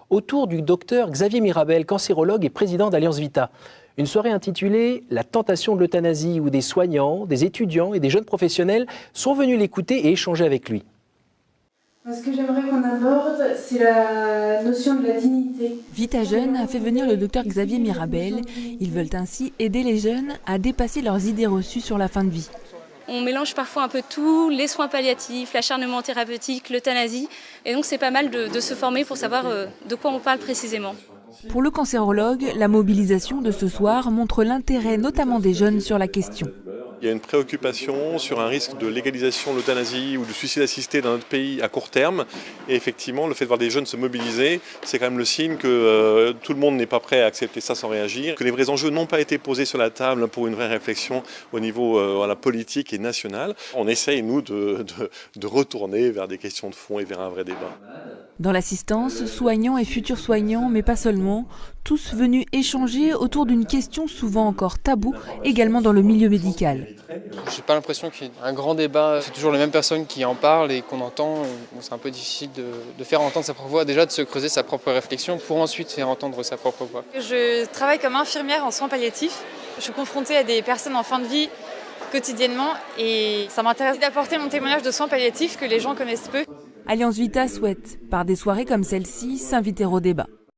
autour du docteur Xavier Mirabel, cancérologue et président d'Alliance Vita. Une soirée intitulée « La tentation de l'euthanasie » où des soignants, des étudiants et des jeunes professionnels sont venus l'écouter et échanger avec lui. Ce que j'aimerais qu'on aborde, c'est la notion de la dignité. Vita Jeune a fait venir le docteur Xavier Mirabel. Ils veulent ainsi aider les jeunes à dépasser leurs idées reçues sur la fin de vie. On mélange parfois un peu tout, les soins palliatifs, l'acharnement thérapeutique, l'euthanasie. Et donc c'est pas mal de se former pour savoir de quoi on parle précisément. Pour le cancérologue, la mobilisation de ce soir montre l'intérêt notamment des jeunes sur la question. Il y a une préoccupation sur un risque de légalisation de l'euthanasie ou du suicide assisté dans notre pays à court terme. Et effectivement, le fait de voir des jeunes se mobiliser, c'est quand même le signe que tout le monde n'est pas prêt à accepter ça sans réagir, que les vrais enjeux n'ont pas été posés sur la table pour une vraie réflexion au niveau politique et national. On essaye, nous, de retourner vers des questions de fond et vers un vrai débat. Dans l'assistance, soignants et futurs soignants, mais pas seulement, tous venus échanger autour d'une question souvent encore taboue, également dans le milieu médical. J'ai pas l'impression qu'il y ait un grand débat, c'est toujours les mêmes personnes qui en parlent et qu'on entend. C'est un peu difficile de faire entendre sa propre voix, déjà de se creuser sa propre réflexion pour ensuite faire entendre sa propre voix. Je travaille comme infirmière en soins palliatifs. Je suis confrontée à des personnes en fin de vie quotidiennement et ça m'intéresse d'apporter mon témoignage de soins palliatifs que les gens connaissent peu. Alliance Vita souhaite, par des soirées comme celle-ci, s'inviter au débat.